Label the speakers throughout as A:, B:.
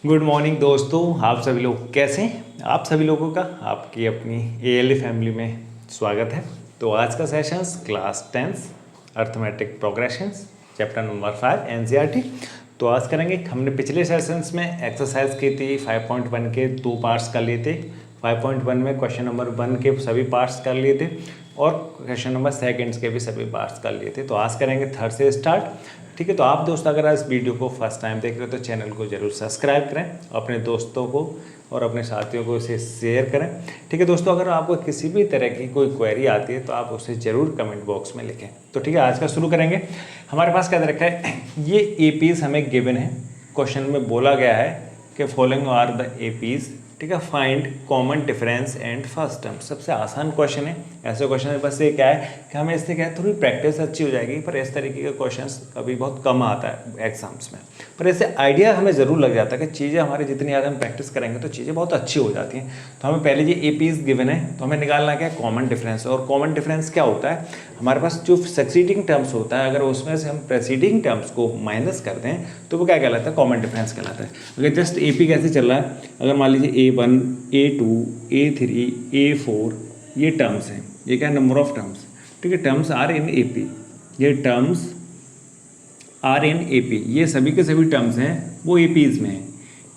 A: Good morning दोस्तों, आप सभी लोग कैसे हैं। आप सभी लोगों का आपकी अपनी एएलए फैमिली में स्वागत है। तो आज का sessions class 10 arithmetic progressions chapter number 5 NCERT. तो आज करेंगे, हमने पिछले सेशंस में एक्सरसाइज की थी 5.1 के 2 पार्ट्स कर लिए थे। 5.1 में क्वेश्चन नंबर 1 के सभी पार्ट्स कर लिए थे और क्वेश्चन नंबर सेकंड्स के भी सभी पार्ट्स कर लिए थे। तो आज करेंगे थर्ड से स्टार्ट। ठीक है, तो आप दोस्त अगर आज वीडियो को फर्स्ट टाइम देख रहे हो तो चैनल को जरूर सब्सक्राइब करें, अपने दोस्तों को और अपने साथियों को इसे शेयर करें। ठीक है दोस्तों, अगर आपको किसी भी तरह की कोई क्वेरी आती है तो आप उसे ज़रूर कमेंट बॉक्स में लिखें। तो ठीक है, आज का शुरू करेंगे। हमारे पास क्या दे रखा है, ये एपीज हमें गिवन है। क्वेश्चन में बोला गया है कि फॉलोइंग आर द एपीज। ठीक है, find common difference and first term. सबसे आसान क्वेश्चन है। ऐसे क्वेश्चन है बस ये क्या है कि हमें इससे क्या है, थोड़ी प्रैक्टिस अच्छी हो जाएगी। पर इस तरीके के क्वेश्चंस कभी बहुत कम आता है एग्जाम्स में, पर इससे आइडिया हमें ज़रूर लग जाता है कि चीज़ें हमारी जितनी ज़्यादा हम प्रैक्टिस करेंगे तो चीज़ें बहुत अच्छी हो जाती हैं। तो हमें पहले ये एपीज गिवन है, तो हमें निकालना क्या है, कॉमन डिफरेंस। और कॉमन डिफरेंस क्या होता है, हमारे पास जो सक्सीडिंग टर्म्स होता है, अगर उसमें से हम प्रेसीडिंग टर्म्स को माइनस कर दें तो वो क्या कहलाता है, कॉमन डिफरेंस कहलाता है। अगर जस्ट एपी कैसे चल रहा है, अगर मान लीजिए A1 A2 A3 A4 ये टर्म्स हैं, ये क्या नंबर ऑफ टर्म्स। ठीक है, टर्म्स आर इन एपी, ये टर्म्स आर इन एपी, ये सभी के सभी टर्म्स हैं वो एपीज में हैं,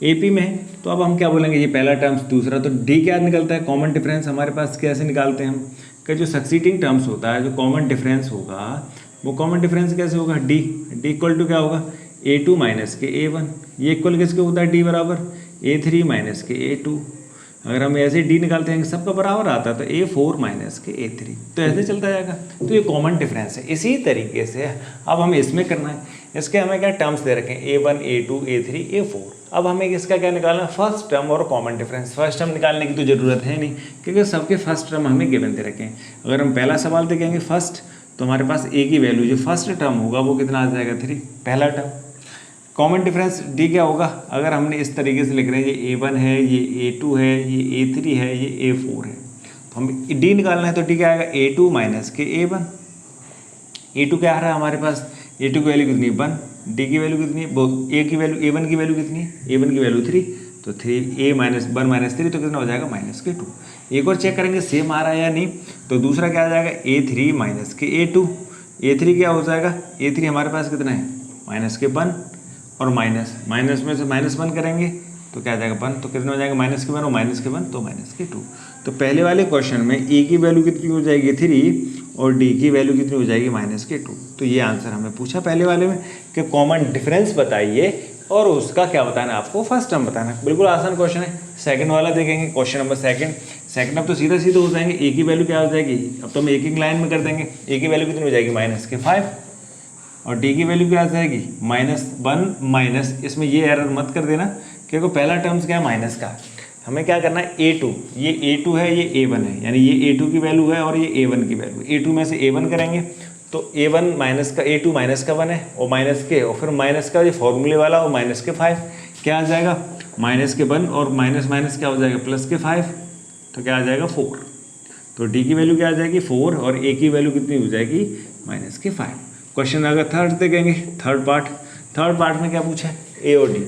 A: एपी में। तो अब हम क्या बोलेंगे, ये पहला टर्म्स, दूसरा। तो डी क्या निकलता है, कॉमन डिफरेंस हमारे पास कैसे निकालते हैं हम, कि जो सक्सीडिंग टर्म्स होता है, जो कॉमन डिफरेंस होगा वो कॉमन डिफरेंस कैसे होगा, डी इक्वल टू क्या होगा, A2 माइनस के A1। ये इक्वल किसके होता है, डी बराबर A3 माइनस के A2। अगर हम ऐसे डी निकालते हैं सबका बराबर आता है तो A4 माइनस के A3, तो ऐसे चलता जाएगा। तो ये कॉमन डिफरेंस है। इसी तरीके से अब हमें इसमें करना है। इसके हमें क्या टर्म्स दे रखे हैं, A1 A2 A3 A4। अब हमें इसका क्या निकालना है, फर्स्ट टर्म और कॉमन डिफरेंस। फर्स्ट टर्म निकालने की तो ज़रूरत है नहीं, क्योंकि सबके फर्स्ट टर्म हमें गिवन दे रखे हैं। अगर हम पहला सवाल देखेंगे फर्स्ट, तो हमारे पास ए की वैल्यू जो फर्स्ट टर्म होगा वो कितना आ जाएगा, 3, पहला टर्म। कॉमन डिफरेंस डी क्या होगा, अगर हमने इस तरीके से लिख रहे हैं, ये A1 है, ये A2 है, ये A3 है, ये A4 है, तो हम डी निकालना है। तो डी क्या आएगा, A2 माइनस के A1। A2 क्या आ रहा है हमारे पास, A2 की वैल्यू कितनी है 1, डी की वैल्यू कितनी है, ए की वैल्यू A1 की वैल्यू कितनी है, A1 की वैल्यू 3, तो 3 A माइनस 1 माइनस 3 तो कितना हो जाएगा, माइनस के 2। एक और चेक करेंगे सेम आ रहा है या नहीं। तो दूसरा क्या आ जाएगा, A3 माइनस के A2। A3 क्या हो जाएगा, A3 हमारे पास कितना है, माइनस के 1 और माइनस में से -1 करेंगे तो क्या आ जाएगा 1, तो कितना हो जाएगा, माइनस के 1 और माइनस के 1 तो माइनस के 2। तो पहले वाले क्वेश्चन में ए की वैल्यू कितनी हो जाएगी 3 और डी की वैल्यू कितनी हो जाएगी -2। तो ये आंसर हमें पूछा पहले वाले में कि कॉमन डिफरेंस बताइए और उसका क्या बताना है, आपको फर्स्ट टर्म बताना है। बिल्कुल आसान क्वेश्चन है। सेकंड वाला देखेंगे, क्वेश्चन नंबर सेकंड अब तो सीधा सीधा हो जाएंगे। ए की वैल्यू क्या हो जाएगी, अब तो हम एक एक लाइन में कर देंगे। ए की वैल्यू कितनी हो जाएगी, -5 और डी की वैल्यू क्या आ जाएगी, -1 माइनस, इसमें ये एरर मत कर देना क्योंकि पहला टर्म्स क्या है, माइनस का। हमें क्या करना है, A2, ये A2 है, ये A1 है, यानी ये A2 की वैल्यू है और ये A1 की वैल्यू। A2 में से A1 करेंगे तो A1 माइनस का A2 माइनस का 1 है और माइनस के, और फिर माइनस का ये फॉर्मूले वाला और माइनस के 5 क्या आ जाएगा, माइनस के 1 और माइनस माइनस क्या हो जाएगा, प्लस के 5, तो क्या आ जाएगा 4। तो डी की वैल्यू क्या आ जाएगी 4 और ए की वैल्यू कितनी हो जाएगी, माइनस के 5। क्वेश्चन अगर थर्ड देखेंगे, थर्ड पार्ट में क्या पूछा है, ए और डी।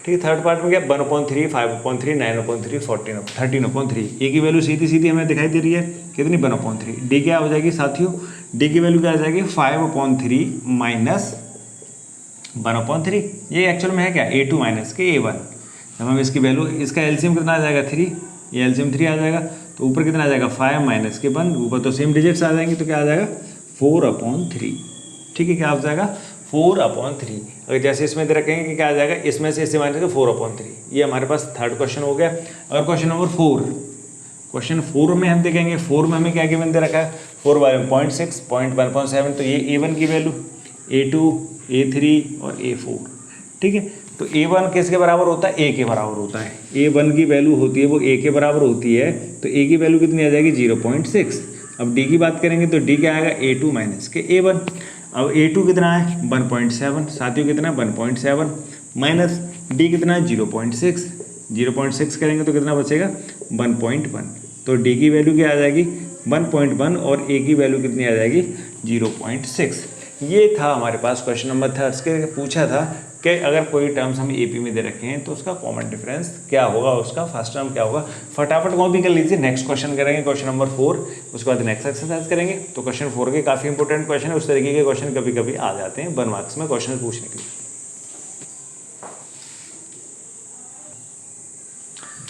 A: ठीक है, थर्ड पार्ट में क्या, 1/3 5/3 9/3 13/3। ए की वैल्यू सीधी सीधी हमें दिखाई दे रही है कितनी, 1/3। डी क्या हो जाएगी साथियों, डी की वैल्यू क्या आ जाएगी 5/3 माइनस 1/3। ये एक्चुअल में है क्या, A2 माइनस के A1। जब हम इसकी वैल्यू, इसका एलसीएम कितना आ जाएगा 3, ये एलसीएम 3 आ जाएगा, तो ऊपर कितना आ जाएगा 5 माइनस के 1, ऊपर तो सेम डिजिट्स आ जाएंगी तो क्या आ जाएगा 4/3। ठीक है, क्या आ जाएगा 4/3। अगर जैसे इसमें दे रखेंगे कि क्या आ जाएगा, इसमें से इससे माइनस 4/3। ये हमारे पास थर्ड क्वेश्चन हो गया। अगर क्वेश्चन नंबर 4 में हम देखेंगे, 4 में हमें क्या गिवन दे रखा है, 4 बारे में 0.6 1.7, तो ये A1 की वैल्यू, A2 A3 और A4। ठीक है, तो A1 किसके बराबर होता है, A के बराबर होता है। A1 की वैल्यू होती है वो A के बराबर होती है, तो A की वैल्यू कितनी आ जाएगी 0.6। अब D की बात करेंगे तो D क्या आएगा, A2 माइनस के A1। अब A2 कितना है 1.7, साथियों कितना है 1.7 माइनस D कितना है 0.6 करेंगे तो कितना बचेगा 1.1। तो D की वैल्यू क्या आ जाएगी 1.1 और A की वैल्यू कितनी आ जाएगी 0.6। ये था हमारे पास क्वेश्चन नंबर 3 के पूछा था कि अगर कोई टर्म्स हम एपी में दे रखे हैं तो उसका कॉमन डिफरेंस क्या होगा, उसका फर्स्ट टर्म क्या होगा। फटाफट कॉपी कर लीजिए, नेक्स्ट क्वेश्चन करेंगे क्वेश्चन नंबर 4, उसके बाद नेक्स्ट एक्सरसाइज करेंगे। तो क्वेश्चन 4 के काफ़ी इंपॉर्टेंट क्वेश्चन है, उस तरीके के क्वेश्चन कभी कभी आ जाते हैं 1 मार्क्स में क्वेश्चन पूछने के लिए।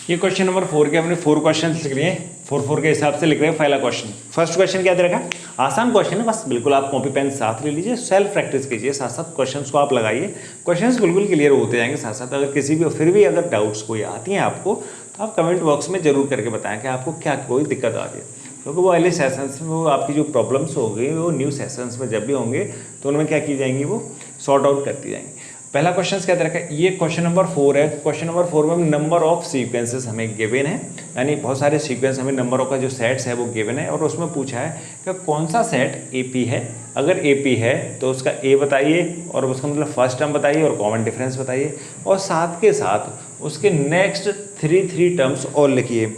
A: ये क्वेश्चन नंबर 4 के हमने 4 क्वेश्चन लिख लिए हैं, 4 के हिसाब से लिख रहे हैं। पहला क्वेश्चन, फर्स्ट क्वेश्चन क्या दे रखा है, आसान क्वेश्चन है, बस बिल्कुल आप कॉपी पेन साथ ले लीजिए, सेल्फ प्रैक्टिस कीजिए, साथ साथ क्वेश्चंस को आप लगाइए, क्वेश्चंस बिल्कुल क्लियर होते जाएंगे साथ साथ। अगर किसी भी फिर भी अगर डाउट्स कोई आती हैं आपको तो आप कमेंट बॉक्स में जरूर करके बताएं कि आपको क्या कोई दिक्कत आ रही है, क्योंकि वो अगले सेशंस में वो आपकी जो प्रॉब्लम्स होगी वो न्यू सेशंस में जब भी होंगे तो उनमें क्या की जाएंगी, वो सॉर्ट आउट करती जाएंगी। पहला क्वेश्चन क्या दे रखा है, ये क्वेश्चन नंबर 4 है। क्वेश्चन नंबर 4 में नंबर ऑफ सीक्वेंसेस हमें गिवन है, यानी बहुत सारे सीक्वेंस हमें नंबरों का जो सेट्स है वो गिवन है, और उसमें पूछा है कि कौन सा सेट एपी है। अगर एपी है तो उसका ए बताइए और उसका मतलब फर्स्ट टर्म बताइए और कॉमन डिफरेंस बताइए, और साथ के साथ उसके नेक्स्ट 3 टर्म्स और लिखिए।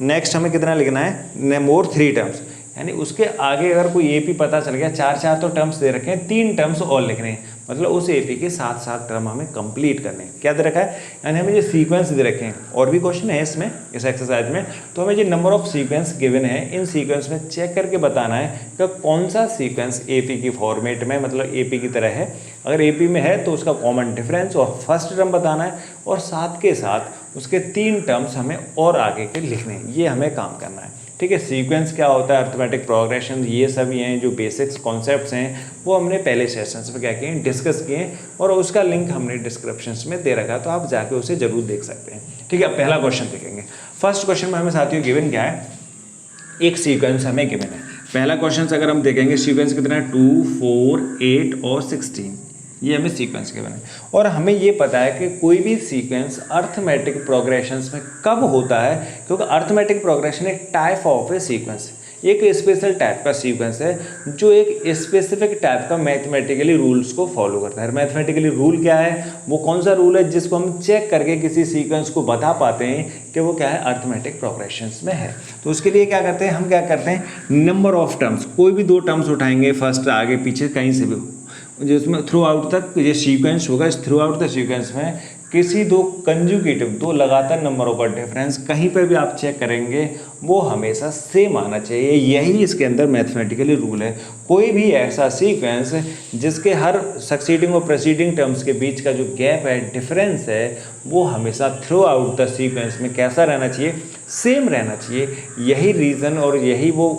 A: नेक्स्ट हमें कितना लिखना है, मोर 3 टर्म्स, यानी उसके आगे अगर कोई एपी पता चल गया, 4 तो टर्म्स दे रखे हैं, 3 टर्म्स और लिखने हैं, मतलब उस एपी के 7 टर्म हमें कंप्लीट करने हैं। क्या दे रखा है, यानी हमें जो सीक्वेंस दे रखे हैं, और भी क्वेश्चन है इसमें इस एक्सरसाइज में, तो हमें जो नंबर ऑफ सीक्वेंस गिवन है, इन सीक्वेंस में चेक करके बताना है कि कौन सा सीक्वेंस एपी की फॉर्मेट में, मतलब एपी की तरह है। अगर एपी में है तो उसका कॉमन डिफरेंस और फर्स्ट टर्म बताना है, और साथ के साथ उसके 3 टर्म्स हमें और आगे के लिखने हैं, ये हमें काम करना है। ठीक है, सीक्वेंस क्या होता है, अर्थमेटिक प्रोग्रेशन, ये सभी हैं जो बेसिक्स कॉन्सेप्ट्स हैं, वो हमने पहले सेशंस में क्या किए हैं, डिस्कस किए हैं, और उसका लिंक हमने डिस्क्रिप्शंस में दे रखा है, तो आप जाके उसे जरूर देख सकते हैं। ठीक है, पहला क्वेश्चन देखेंगे। फर्स्ट क्वेश्चन में हमें साथियों गिवन क्या है, एक सीक्वेंस हमें गिवन है। पहला क्वेश्चन अगर हम देखेंगे, सीक्वेंस कितना है, 2, 4, 8 और 16, ये हमें सीक्वेंस गिवन है। और हमें ये पता है कि कोई भी सीक्वेंस अर्थमेटिक प्रोग्रेशंस में कब होता है, क्योंकि अर्थमेटिक प्रोग्रेशन एक टाइप ऑफ ए सीक्वेंस, एक स्पेशल टाइप का सीक्वेंस है जो एक स्पेसिफिक टाइप का मैथमेटिकली रूल्स को फॉलो करता है। मैथमेटिकली रूल क्या है, वो कौन सा रूल है जिसको हम चेक करके किसी सीक्वेंस को बता पाते हैं कि वो क्या है, अर्थमेटिक प्रोग्रेशंस में है। तो उसके लिए क्या करते हैं, हम क्या करते हैं, नंबर ऑफ टर्म्स, कोई भी 2 टर्म्स उठाएंगे, फर्स्ट आगे पीछे कहीं से भी, जिसमें थ्रू आउट तक ये सीक्वेंस होगा, इस थ्रू आउट द सीक्वेंस में किसी 2 कंजुगेटिव, 2 लगातार नंबरों का डिफरेंस कहीं पर भी आप चेक करेंगे वो हमेशा सेम आना चाहिए। यही इसके अंदर मैथमेटिकली रूल है। कोई भी ऐसा सीक्वेंस जिसके हर सक्सीडिंग और प्रेसीडिंग टर्म्स के बीच का जो गैप है, डिफरेंस है, वो हमेशा थ्रू आउट द सीक्वेंस में कैसा रहना चाहिए, सेम रहना चाहिए। यही रीज़न और यही वो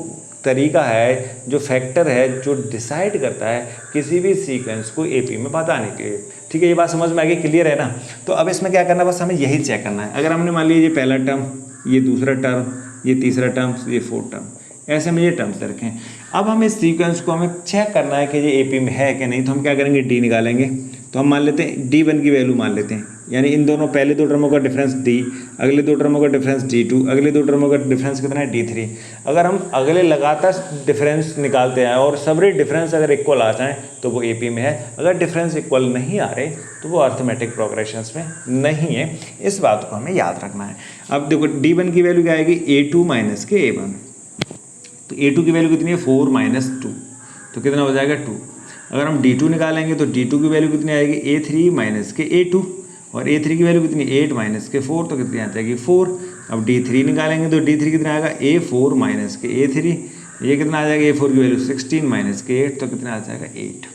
A: तरीका है, जो फैक्टर है जो डिसाइड करता है किसी भी सीक्वेंस को एपी में बताने के लिए। ठीक है, ये बात समझ में आ गई, क्लियर है ना। तो अब इसमें क्या करना है, बस हमें यही चेक करना है। अगर हमने मान लीजिए ये पहला टर्म, ये दूसरा टर्म, ये तीसरा टर्म, ये 4th टर्म, ऐसे में ये टर्म्स रखें। अब हम इस सीक्वेंस को हमें चेक करना है कि ये एपी में है कि नहीं, तो हम क्या करेंगे, डी निकालेंगे। तो हम मान लेते हैं D1 की वैल्यू मान लेते हैं, यानी इन दोनों पहले 2 टर्मों का डिफरेंस D, अगले 2 टर्मों का डिफरेंस D2, अगले 2 टर्मों का डिफरेंस कितना है, D3। अगर हम अगले लगातार डिफरेंस निकालते हैं और सभी डिफरेंस अगर इक्वल आ जाएँ तो वो एपी में है, अगर डिफरेंस इक्वल नहीं आ रहे तो वो अर्थमेटिक प्रोग्रेशंस में नहीं है। इस बात को हमें याद रखना है। अब देखो D1 की वैल्यू क्या आएगी, A2 माइनस के A1, तो A2 की वैल्यू कितनी है, 4 माइनस 2, तो कितना हो जाएगा 2। अगर हम D2 निकालेंगे तो D2 की वैल्यू कितनी आएगी, A3 माइनस के A2, और A3 की वैल्यू कितनी, 8 माइनस के 4, तो कितनी आ जाएगी 4। अब D3 निकालेंगे तो D3 कितना आएगा, A4 माइनस के A3, ये कितना आ जाएगा, A4 की वैल्यू 16 माइनस के 8, तो कितना आ जाएगा 8।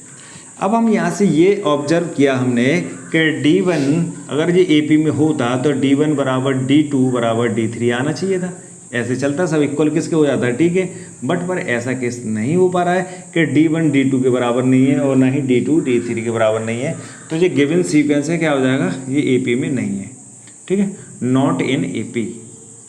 A: अब हम यहाँ से ये ऑब्जर्व किया हमने कि D1 अगर ये AP में होता तो D1 बराबर D2 बराबर D3 आना चाहिए था, ऐसे चलता, सब इक्वल किसके हो जाता है। ठीक है, बट पर ऐसा केस नहीं हो पा रहा है कि D1 D2 के बराबर नहीं है और ना ही D2 D3 के बराबर नहीं है, तो ये गिवन सीक्वेंस है क्या हो जाएगा, ये एपी में नहीं है। ठीक है, नॉट इन एपी।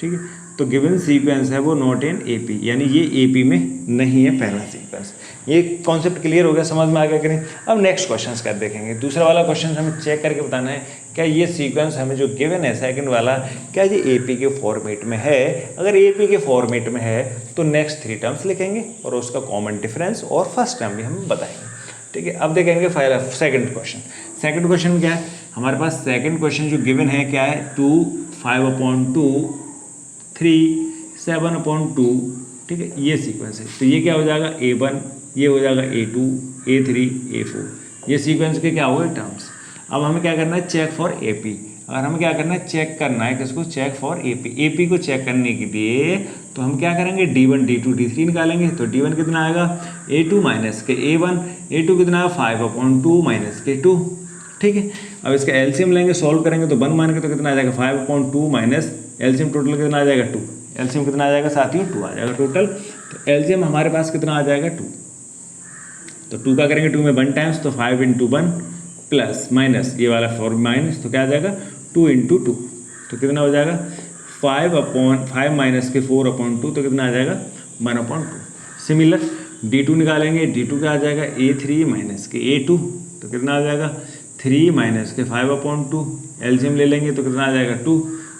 A: ठीक है, तो गिवन सीक्वेंस है वो नॉट इन एपी, यानी ये एपी में नहीं है पहला सीक्वेंस। ये कॉन्सेप्ट क्लियर हो गया, समझ में आ गया कि नहीं। अब नेक्स्ट क्वेश्चन कर देखेंगे। दूसरा वाला क्वेश्चन हमें चेक करके बताना है क्या ये सीक्वेंस हमें जो गिवन है सेकंड वाला, क्या ये एपी के फॉर्मेट में है। अगर एपी के फॉर्मेट में है तो नेक्स्ट 3 टर्म्स लिखेंगे और उसका कॉमन डिफरेंस और फर्स्ट टर्म भी हम बताएंगे। ठीक है, अब देखेंगे सेकंड क्वेश्चन। सेकंड क्वेश्चन में क्या है, हमारे पास सेकंड क्वेश्चन जो गिवन है क्या है, 2, 5/2, 3, 7/2। ठीक है, ये सीक्वेंस है, तो ये क्या हो जाएगा A1, ये हो जाएगा A2, A3 A4, ये सीक्वेंस के क्या हुए टर्म्स। अब हमें क्या करना है, चेक फॉर AP। अगर हमें क्या करना है, चेक करना है किसको, चेक फॉर AP को चेक करने के लिए तो हम क्या करेंगे, D1 D2 D3 निकालेंगे। तो D1 कितना आएगा, A2 माइनस के A1, A2 कितना आएगा 5/2 माइनस के 2, ठीक है। अब इसका एलसीएम लेंगे, सॉल्व करेंगे तो 1 मान के तो कितना आ जाएगा 5/2 माइनस एलसीएम टोटल कितना आ जाएगा 2, एलसीएम कितना आ जाएगा साथियों 2 आ जाएगा टोटल। तो एलसीएम हमारे पास कितना आ जाएगा 2, तो 2 का करेंगे 2 में 1 टाइम्स, तो 5 × 1 प्लस माइनस ये वाला 4 माइनस, तो क्या आ जाएगा 2 × 2, तो कितना हो जाएगा 5/5 माइनस के 4/2, तो कितना आ जाएगा 1/2। सिमिलर D2 निकालेंगे, D2 क्या आ जाएगा A3 माइनस के A2, तो कितना आ जाएगा 3 माइनस के 5/2, एलसीएम ले लेंगे तो कितना आ जाएगा 2,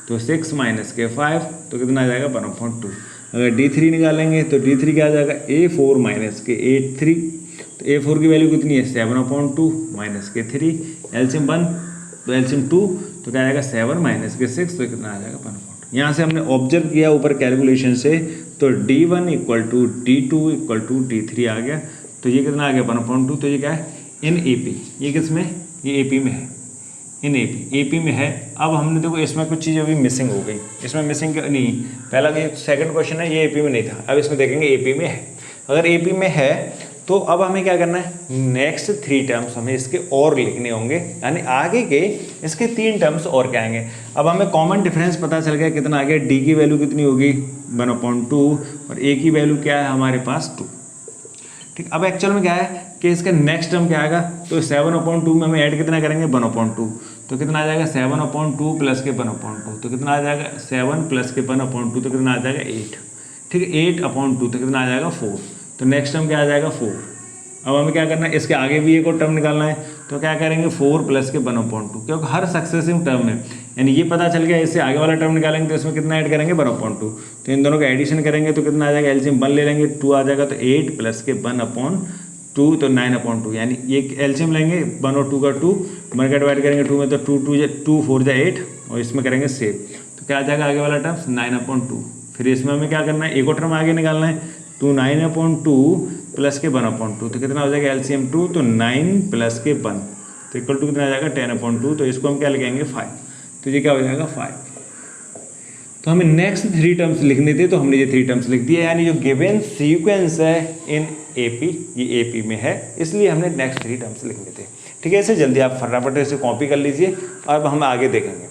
A: तो 6 माइनस के 5, तो कितना आ जाएगा 1/2। अगर D3 निकालेंगे तो D3 क्या आ जाएगा A4 माइनस के A3, तो A4 की वैल्यू कितनी है 7/2 माइनस के 3, एलसीएम 1 तो एलसीएम 2, तो क्या आएगा 7 माइनस के 6, तो कितना आ जाएगा 1/2। यहाँ से हमने ऑब्जर्व किया ऊपर कैलकुलेशन से, तो D1 = D2 = D3 आ गया, तो ये कितना आ गया 1/2। तो ये क्या है इन AP, ये किस में, ये AP में है, इन AP में है। अब हमने देखो इसमें कुछ चीज़ अभी मिसिंग हो गई, इसमें मिसिंग नहीं, पहला ये सेकंड क्वेश्चन है ये AP में नहीं था, अब इसमें देखेंगे AP में है। अगर AP में है तो अब हमें क्या करना है, नेक्स्ट 3 टर्म्स हमें इसके और लिखने होंगे, यानी आगे के इसके 3 टर्म्स और क्या आएंगे। अब हमें कॉमन डिफरेंस पता चल गया कितना आ गया, D की वैल्यू कितनी होगी 1/2 और A की वैल्यू क्या है हमारे पास 2, ठीक। अब एक्चुअल में क्या है कि इसका नेक्स्ट टर्म क्या आएगा, तो 7/2 में हम ऐड कितना करेंगे 1/2, तो कितना आ जाएगा 7/2 प्लस के 1/2, तो कितना आ जाएगा 7 प्लस के 1/2, तो कितना आ जाएगा 8, ठीक है। 8/2 तो कितना आ जाएगा 4, तो नेक्स्ट टर्म क्या आ जाएगा 4। अब हमें क्या करना है, इसके आगे भी एक और टर्म निकालना है, तो क्या करेंगे 4 प्लस के 1/2, क्योंकि हर सक्सेसिव टर्म में यानी ये पता चल गया, इससे आगे वाला टर्म निकालेंगे तो इसमें कितना ऐड करेंगे 1/2, तो इन दोनों का एडिशन करेंगे तो कितना आ जाएगा, एलसीएम 1 ले लेंगे 2 आ जाएगा, तो 8 प्लस के 1/2 तो 9/2, यानी ये एलसीएम लेंगे 1 और 2 का 2, 1 का डिवाइड करेंगे 2 में तो 2 4 जा 8 और इसमें करेंगे सेव, तो क्या आ जाएगा आगे वाला टर्म 9/2। फिर इसमें हमें क्या करना है, एक और टर्म आगे निकालना है, तो 9/2 प्लस के 1/2, तो कितना हो जाएगा एलसीएम 2, तो 9 प्लस के 1 तो इक्वल टू कितना आ जाएगा 10/2, तो इसको हम क्या लिखेंगे 5, तो ये क्या हो जाएगा 5। तो हमें नेक्स्ट 3 टर्म्स लिखने थे, तो हमने ये 3 टर्म्स लिख दिए, यानी जो गिवन सीक्वेंस है इन AP ये AP में है, इसलिए हमने नेक्स्ट 3 टर्म्स लिखने थे, ठीक है। इसे जल्दी आप फटाफट इसे कॉपी कर लीजिए और अब हम आगे देखेंगे।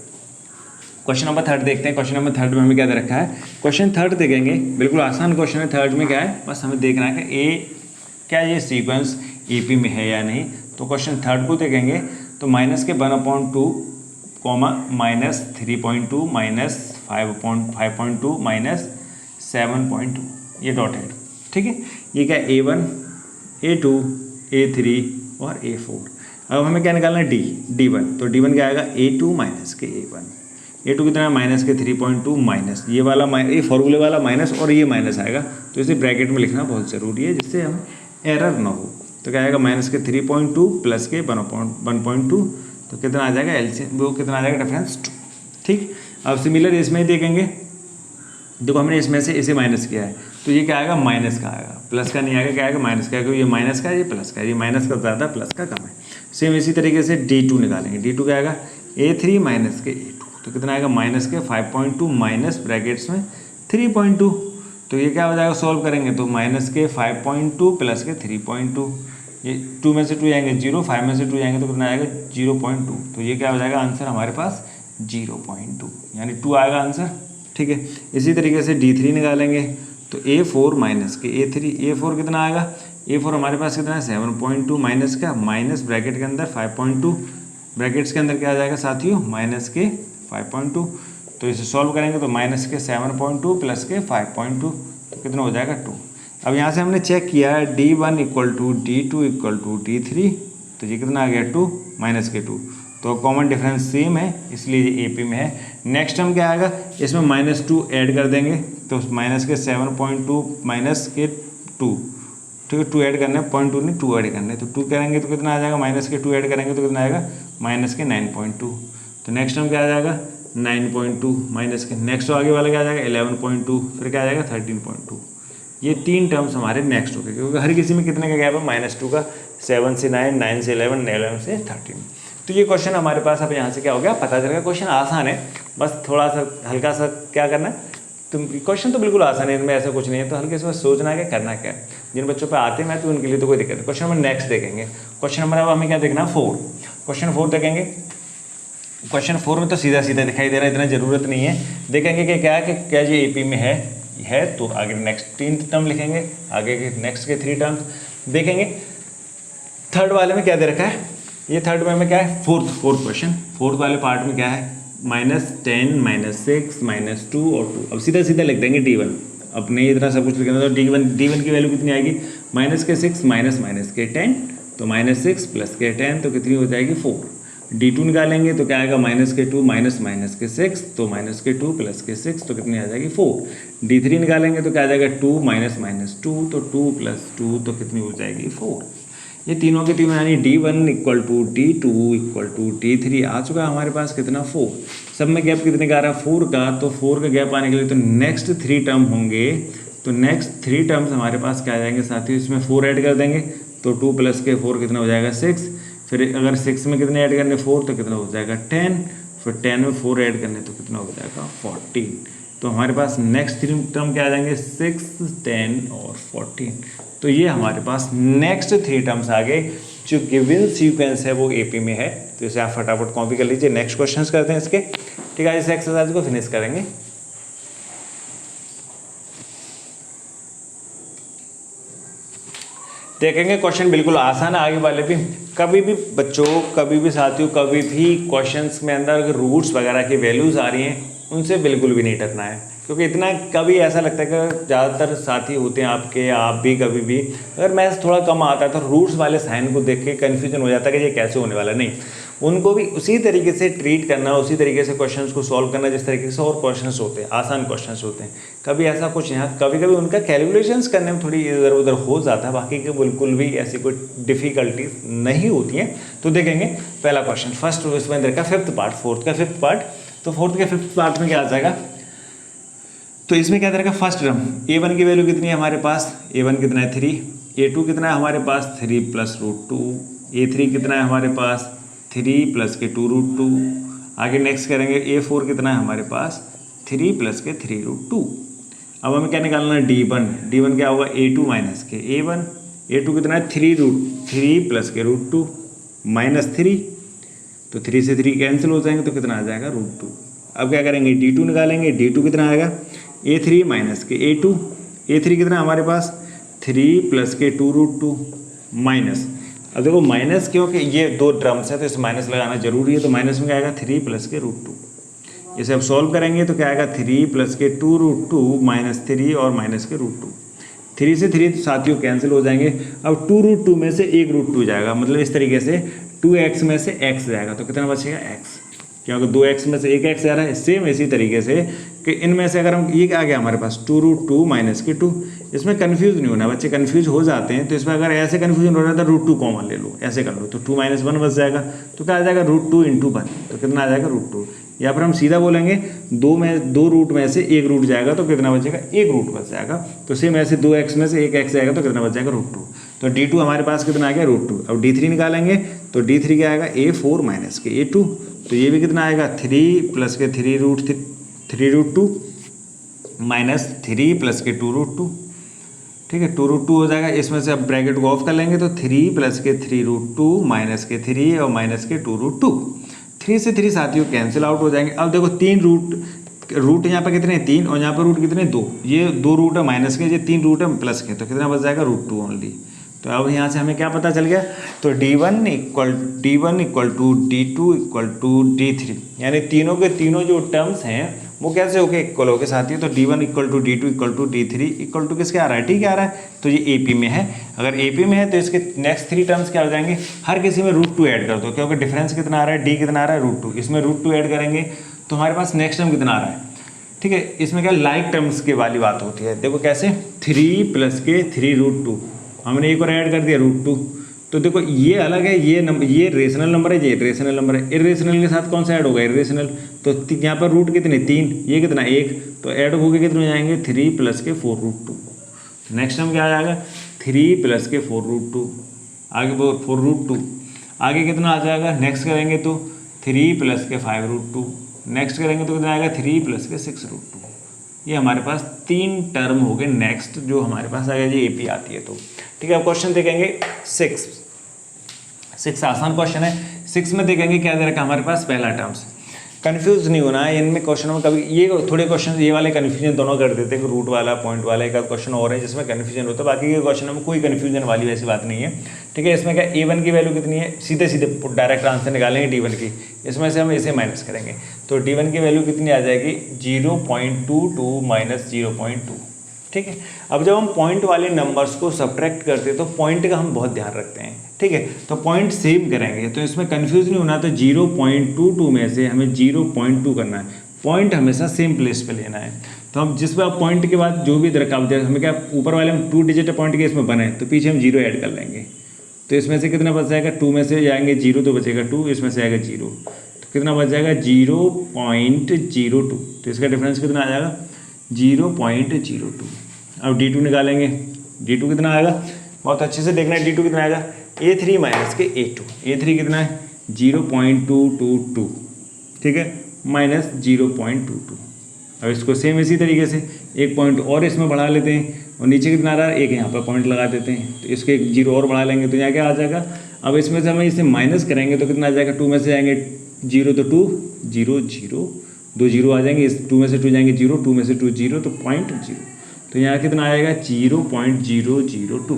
A: क्वेश्चन नंबर 3 देखते हैं। क्वेश्चन नंबर 3 में हमें क्या दे रखा है, क्वेश्चन 3 देखेंगे, बिल्कुल आसान क्वेश्चन है। 3 में क्या है, बस हमें देखना है कि क्या ये सीक्वेंस AP में है या नहीं। तो क्वेश्चन 3 को देखेंगे, तो माइनस के 1/2 माइनस 3.2 माइनस 5.2 माइनस 7.2 ये डॉटेड, ठीक है। ये क्या A1 A2 A3 और A4। अब हमें क्या निकालना है D1, तो D1 क्या आएगा A2 माइनस के A1, A2 कितना है माइनस के 3.2 माइनस ये वाला ये फॉर्मूले वाला माइनस और ये माइनस आएगा, तो इसे ब्रैकेट में लिखना बहुत ज़रूरी है जिससे हम एरर ना हो। तो क्या आएगा माइनस के 3.2 प्लस के 1.2, तो कितना आ जाएगा एलसीएम, वो कितना आ जाएगा डिफरेंस 2, ठीक। अब सिमिलर इसमें ही देखेंगे, देखो हमने इसमें से इसे माइनस किया है, तो ये क्या आएगा माइनस का आएगा, प्लस का नहीं आएगा, क्या आएगा माइनस का, क्योंकि ये माइनस का ये प्लस का, ये माइनस का ज़्यादा प्लस का कम है। सेम इसी तरीके से D2 निकालेंगे, D2 क्या आएगा A3 माइनस के A2, तो कितना आएगा माइनस के 5.2 माइनस ब्रैकेट्स में 3.2, तो ये क्या हो जाएगा सॉल्व करेंगे तो माइनस के 5.2 प्लस के 3.2, ये 2 में से 2 जाएंगे 0, 5 में से 2 जाएंगे तो कितना आएगा 0.2, तो ये क्या हो जाएगा आंसर हमारे पास 0.2, यानी 2 आएगा आंसर, ठीक है। इसी तरीके से D3 निकालेंगे, तो A4 माइनस के A3, A4 कितना आएगा, A4 हमारे पास कितना है 7.2 माइनस का माइनस ब्रैकेट के अंदर 5.2, ब्रैकेट्स के अंदर क्या आ जाएगा साथियों माइनस के 5.2, तो इसे सॉल्व करेंगे तो माइनस के 7.2 प्लस के 5.2, तो कितना हो जाएगा 2। अब यहाँ से हमने चेक किया है D1 = D2 = D3, तो ये कितना आ गया 2 माइनस के 2, तो कॉमन डिफरेंस सेम है इसलिए ये AP में है। नेक्स्ट टर्म क्या आएगा, इसमें -2 ऐड कर देंगे, तो माइनस के 7.2 माइनस के 2, ठीक है 2 ऐड करना है, 0.2 नहीं 2 ऐड करना है, तो 2 करेंगे तो कितना आ जाएगा माइनस के 2 ऐड करेंगे तो कितना आएगा माइनस के 9.2, तो नेक्स्ट टर्म क्या आ जाएगा 9.2 माइनस के नेक्स्ट आगे वाला क्या आ जाएगा 11.2, फिर क्या आ जाएगा 13.2। ये 3 टर्म्स हमारे नेक्स्ट हो गए, क्योंकि हर किसी में कितने का गैप है -2 का 7 से 9, 9 से 11, 11 से 13। तो ये क्वेश्चन हमारे पास अब यहाँ से क्या हो गया, पता चल गया। क्वेश्चन आसान है, बस थोड़ा सा हल्का सा क्या करना है, तो क्वेश्चन तो बिल्कुल आसान है, इनमें ऐसा कुछ नहीं है, तो हल्के से बस सोचना है कि करना क्या है। जिन बच्चों पे आते हैं मैं तो उनके लिए तो कोई दिक्कत नहीं। क्वेश्चन नंबर नेक्स्ट देखेंगे। क्वेश्चन नंबर अब हमें क्या देखना, 4। क्वेश्चन 4 देखेंगे। क्वेश्चन 4 में तो सीधा सीधा दिखाई दे रहा है, इतना ज़रूरत नहीं है। देखेंगे कि क्या ये AP में है तो आगे नेक्स्ट 3 टर्म लिखेंगे, आगे के नेक्स्ट के 3 टर्म्स देखेंगे। थर्ड वाले में क्या दे रखा है, ये थर्ड में क्या है, फोर्थ क्वेश्चन, फोर्थ वाले पार्ट में क्या है, -10, -6, -2 और 2। अब सीधा सीधा लिख देंगे D1। अपने इतना सब कुछ लिखना तो D1 की वैल्यू कितनी आएगी, -6 माइनस के 10, तो -6 + के 10 तो कितनी हो जाएगी 4। D2 निकालेंगे तो क्या आएगा, -2 माइनस के 6, तो -2 + के 6 तो कितनी आ जाएगी 4। D3 निकालेंगे तो क्या आ जाएगा 2 माइनस 2, तो 2 + 2 तो कितनी हो जाएगी 4। ये तीनों के तीनों यानी D1 = D2 = D3 आ चुका है हमारे पास कितना 4। सब में गैप कितने का आ रहा है, 4 का। तो 4 का गैप आने के लिए तो नेक्स्ट 3 टर्म होंगे, तो नेक्स्ट 3 टर्म्स हमारे पास क्या आ जाएंगे साथियों, इसमें 4 ऐड कर देंगे तो 2 + के 4 कितना हो जाएगा 6। फिर अगर 6 में कितने ऐड करने 4 तो कितना हो जाएगा 10, फिर 10 में 4 ऐड करने तो कितना हो जाएगा 14। तो हमारे पास नेक्स्ट 3 टर्म क्या आ जाएंगे 6, 10 और 14। तो ये हमारे पास नेक्स्ट 3 टर्म्स आ गए। जो गिवन सीक्वेंस है वो AP में है, तो इसे आप फटाफट कॉपी कर लीजिए। नेक्स्ट क्वेश्चंस करते हैं इसके, ठीक है। इस एक्सरसाइज को फिनिश करेंगे। देखेंगे क्वेश्चन बिल्कुल आसान है, आगे वाले भी। कभी भी बच्चों, कभी भी साथियों, कभी भी क्वेश्चंस में अंदर अगर रूट्स वगैरह की वैल्यूज आ रही हैं, उनसे बिल्कुल भी नहीं डरना है, क्योंकि इतना कभी ऐसा लगता है कि ज़्यादातर साथी होते हैं आपके, आप भी कभी भी अगर मैथ्स थोड़ा कम आता है तो रूट्स वाले साइन को देख के कन्फ्यूजन हो जाता है कि ये कैसे होने वाला। नहीं, उनको भी उसी तरीके से ट्रीट करना, उसी तरीके से क्वेश्चंस को सॉल्व करना जिस तरीके से और क्वेश्चंस होते हैं, आसान क्वेश्चंस होते हैं। कभी ऐसा कुछ यहाँ, कभी कभी उनका कैलकुलेशंस करने में थोड़ी इधर उधर हो जाता है, बाकी के बिल्कुल भी ऐसी कोई डिफिकल्टीज नहीं होती हैं। तो देखेंगे पहला क्वेश्चन, फर्स्ट इसमें देखा 5th पार्ट, 4th का 5th पार्ट। तो 4th के 5th पार्ट में क्या आ जाएगा, तो इसमें क्या रहेगा, फर्स्ट टर्म A1 की वैल्यू कितनी है हमारे पास, A1 कितना है 3, A2 कितना है हमारे पास 3 + √2, A3 कितना है हमारे पास 3 + के 2 √2। आगे नेक्स्ट करेंगे A4 कितना है हमारे पास 3 + के 3 √2। अब हमें क्या निकालना है D1 क्या होगा A2 माइनस के A1। A2 कितना है 3 + के √2 -3, तो 3 से 3 कैंसिल हो जाएंगे तो कितना आ जाएगा √2। अब क्या करेंगे D2 निकालेंगे, D2 कितना आएगा A3 माइनस के A2। A3 कितना हमारे पास 3 + के 2 √2 माइनस। अब देखो माइनस क्योंकि ये 2 टर्म्स है तो इसे माइनस लगाना जरूरी है, तो माइनस में क्या आएगा 3 + के √2। इसे अब सॉल्व करेंगे तो क्या आएगा 3 + के 2 √2 -3 और माइनस के √2। 3 से 3 साथियों कैंसिल हो जाएंगे। अब 2 √2 में से 1 √2 जाएगा, मतलब इस तरीके से 2x में से x जाएगा, तो कितना बचेगा x, क्योंकि 2x में से 1x जा रहा है। सेम इसी तरीके से कि इनमें से अगर हम, ये आ गया हमारे पास 2 √2 माइनस के 2, इसमें कन्फ्यूज नहीं होना, बच्चे कन्फ्यूज हो जाते हैं। तो इसमें अगर ऐसे कन्फ्यूजन हो रहा है तो √2 कॉमन ले लो, ऐसे कर लो, तो 2 - 1 बच जाएगा, तो क्या आ जाएगा √2 × 1, तो कितना आ जाएगा √2। या फिर हम सीधा बोलेंगे 2 रूट में से 1 रूट जाएगा तो कितना बचेगा 1 रूट बच जाएगा। तो सेम ऐसे 2x में से 1x जाएगा तो कितना बच जाएगा √2। तो D2 हमारे पास कितना आ गया √2। अब D3 निकालेंगे तो D3 क्या आएगा A4 माइनस के A2, तो ये भी कितना आएगा 3 + के 3 √2 माइनस 3 + के 2 √2, ठीक है 2 √2 हो जाएगा। इसमें से अब ब्रैकेट को ऑफ कर लेंगे तो 3 + के 3 √2 माइनस के 3 और माइनस के 2 √2। 3 से 3 साथियों कैंसिल आउट हो जाएंगे। अब देखो 3 रूट यहाँ पर कितने 3 और यहाँ पर रूट कितने 2, ये 2 रूट है माइनस के, ये 3 रूट है प्लस के, तो कितना बच जाएगा √2 ओनली। तो अब यहाँ से हमें क्या पता चल गया, तो D1 = D2 = D3, यानी तीनों के तीनों जो टर्म्स हैं वो कैसे होके इक्वल हो गए साथियों। तो D1 = D2 = D3 equal to किसके आ रहा है, ठीक आ रहा है, तो ये AP में है। अगर AP में है तो इसके नेक्स्ट 3 टर्म्स क्या हो जाएंगे, हर किसी में √2 ऐड कर दो, क्योंकि डिफरेंस कितना आ रहा है, D कितना आ रहा है √2, इसमें √2 ऐड करेंगे तो हमारे पास नेक्स्ट टर्म कितना आ रहा है, ठीक है। इसमें क्या लाइक टर्म्स की वाली बात होती है, देखो कैसे 3 + के 3 √2, हमने एक और ऐड कर दिया √2, तो देखो ये अलग है, ये रेशनल नंबर है, ये इरेशनल नंबर है। इरेशनल के साथ कौन सा ऐड होगा, इरेशनल, तो यहाँ पर रूट कितने 3, ये कितना 1, तो ऐड होकर कितने हो जाएंगे 3 + के 4 √2। नेक्स्ट हम क्या आ जाएगा 3 + के 4 √2 आगे 4√2, आगे कितना आ जाएगा, नेक्स्ट करेंगे तो 3 प्लस के 5√2, नेक्स्ट करेंगे तो कितना आएगा 3 प्लस के 6√2। ये हमारे पास 3 टर्म हो गए नेक्स्ट जो हमारे पास आएगा जी AP आती है तो। ठीक है, अब क्वेश्चन देखेंगे 6 आसान क्वेश्चन है। 6 में देखेंगे क्या दे रखा हमारे पास, पहला टर्म्स। कंफ्यूज नहीं होना है इनमें क्वेश्चनों में, कभी ये थोड़े क्वेश्चन ये वाले कंफ्यूजन दोनों कर देते हैं, रूट वाला पॉइंट वाला एक आध क्वेश्चन और है जिसमें कंफ्यूजन होता है, बाकी के क्वेश्चनों में कोई कंफ्यूजन वाली वैसी बात नहीं है। ठीक है, इसमें क्या A1 की वैल्यू कितनी है, सीधे सीधे डायरेक्ट आंसर निकालेंगे D1 की, इसमें से हम इसे माइनस करेंगे तो D1 की वैल्यू कितनी आ जाएगी 0.22 माइनस 0.2। ठीक है, अब जब हम पॉइंट वाले नंबर्स को सब्ट्रैक्ट करते हैं तो पॉइंट का हम बहुत ध्यान रखते हैं। ठीक है, तो पॉइंट सेम करेंगे तो इसमें कंफ्यूज नहीं होना, तो 0.22 में से हमें 0.2 करना है, पॉइंट हमेशा सेम प्लेस पे लेना है। तो हम जिस पर पॉइंट के बाद जो भी रखा हमें क्या ऊपर वाले में 2 डिजिट पॉइंट के इसमें बने तो पीछे हम 0 ऐड कर लेंगे, तो इसमें से कितना बच जाएगा, 2 में से जाएंगे 0 तो बचेगा 2, इसमें से आएगा 0 तो कितना बच जाएगा 0.02, तो इसका डिफरेंस कितना आ जाएगा 0.02। अब D2 निकालेंगे, D2 कितना आएगा, बहुत अच्छे से देखना है D2 कितना आएगा, A3 माइनस के A2, A3 कितना है 0.222, ठीक है, माइनस 0.22। अब इसको सेम इसी तरीके से एक पॉइंट और इसमें बढ़ा लेते हैं और नीचे कितना आ रहा है, एक यहाँ पर पॉइंट लगा देते हैं, तो इसको एक 0 और बढ़ा लेंगे तो यहाँ क्या आ जाएगा। अब इसमें से हमें इसे माइनस करेंगे तो कितना आ जाएगा, 2 में से जाएंगे 0 तो 2 0 0 2 0 आ जाएंगे, इस 2 में से 2 जाएंगे 0, 2 में से 2 0 तो 0.0, तो यहाँ कितना आएगा 0.002।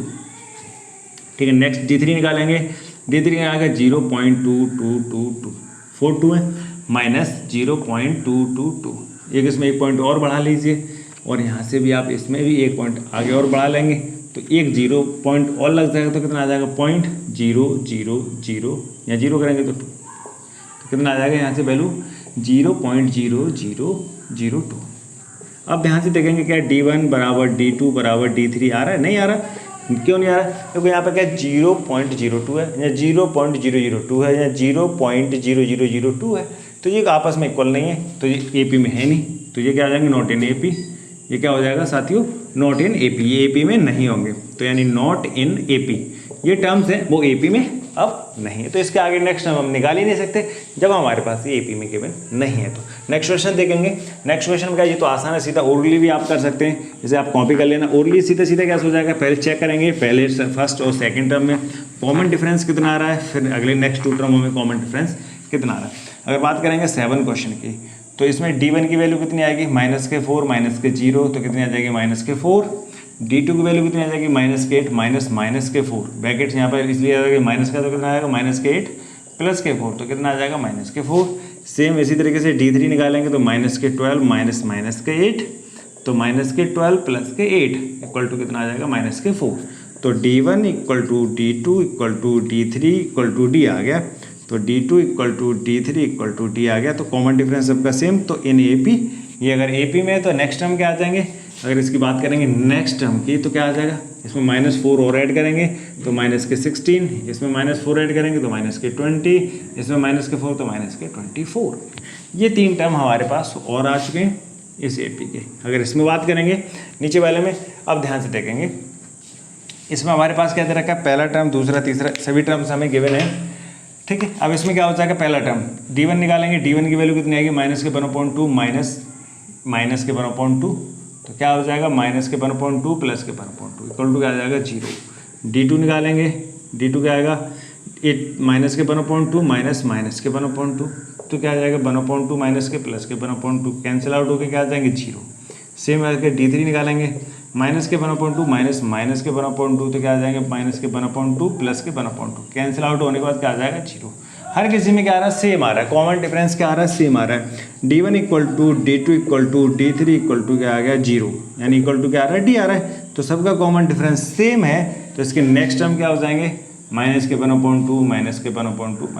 A: ठीक है, नेक्स्ट D3 निकालेंगे, D3 आएगा 0.2222, 4 है माइनस 0.222, एक इसमें एक पॉइंट और बढ़ा लीजिए और यहाँ से भी आप इसमें भी एक पॉइंट आगे और बढ़ा लेंगे तो एक 0 पॉइंट और लग जाएगा तो कितना आ जाएगा 0.000, या 0 करेंगे तो 2, तो कितना आ जाएगा यहाँ से वैल्यू 0.0002। अब ध्यान से देखेंगे क्या D1 बराबर D2 बराबर D3 आ रहा है, नहीं आ रहा, क्यों नहीं आ रहा, क्योंकि यहाँ पर क्या 0.02 है या 0.002 है या 0.0002 है, तो ये आपस में इक्वल नहीं है, तो ये AP में है नहीं, तो ये क्या आ जाएंगे नॉट इन AP। ये क्या हो जाएगा साथियों, नॉट इन AP, ये AP में नहीं होंगे, तो यानी नॉट इन AP ये टर्म्स हैं वो AP में अब नहीं है, तो इसके आगे नेक्स्ट टर्म हम निकाल ही नहीं सकते जब हमारे पास ये AP में गिवन नहीं है। तो नेक्स्ट क्वेश्चन देखेंगे, नेक्स्ट क्वेश्चन में क्या, ये तो आसान है, सीधा ओरली भी आप कर सकते हैं, जैसे आप कॉपी कर लेना, ओरली सीधा सीधा क्या हो जाएगा, पहले चेक करेंगे पहले फर्स्ट और सेकंड टर्म में कॉमन डिफरेंस कितना आ रहा है, फिर अगले नेक्स्ट 2 टर्मों में कॉमन डिफरेंस कितना आ रहा है। अगर बात करेंगे 7 क्वेश्चन की, तो इसमें D1 की वैल्यू कितनी आएगी -4 -0, तो कितनी आ जाएगी -4। D2 की वैल्यू कितनी आ जाएगी -8 -4, ब्रैकेट्स यहाँ पर इसलिए आ जाएगा माइनस का, तो कितना आएगा -8 + के 4, तो कितना आ जाएगा -4। सेम इसी तरीके से D3 निकालेंगे तो -12 माइनस के 8, तो -12 + के 8 इक्वल टू कितना आ जाएगा -4। तो D1 = D2 = D3 = D आ गया, तो D2 = D3 = D आ गया, तो कॉमन डिफरेंस सबका सेम, तो इन AP, ये अगर AP में है तो नेक्स्ट टर्म क्या आ जाएंगे, अगर इसकी बात करेंगे नेक्स्ट टर्म की तो क्या आ जाएगा, इसमें -4 और ऐड करेंगे तो -16, इसमें -4 ऐड करेंगे तो -20, इसमें -4 तो -24। ये 3 टर्म हमारे पास और आ चुके हैं इस AP के। अगर इसमें बात करेंगे नीचे वाले में, अब ध्यान से देखेंगे, इसमें हमारे पास क्या दे रखा है, पहला टर्म दूसरा तीसरा सभी टर्म्स हमें गिवन है। ठीक है, अब इसमें क्या हो जाएगा, पहला टर्म D1 निकालेंगे, D1 की वैल्यू कितनी आएगी -1/2 माइनस के 1/2, तो क्या हो जाएगा -1/2 + के 1/2 इक्वल टू क्या आ जाएगा 0। D2 निकालेंगे, D2 क्या आएगा -1/2 माइनस के 1/2, तो क्या आ जाएगा 1/2 माइनस के प्लस के 1/2, कैंसिल आउट होकर क्या आ जाएंगे 0। सेम करके D3 निकालेंगे, -1/2 माइनस के 1/2, तो क्या आ जाएंगे -1/2 प्लस के 1/2, कैंसिल आउट होने के बाद क्या आ जाएगा 0। हर किसी में क्या आ रहा है, सेम आ रहा है, कॉमन डिफरेंस क्या आ रहा है, सेम आ रहा है। D1 = D2 = D3 = क्या आ गया 0, यानी इक्वल टू क्या आ रहा है D आ रहा है, तो सबका कॉमन डिफरेंस सेम है, तो इसके नेक्स्ट टर्म क्या हो जाएंगे -1/2 के 1/2,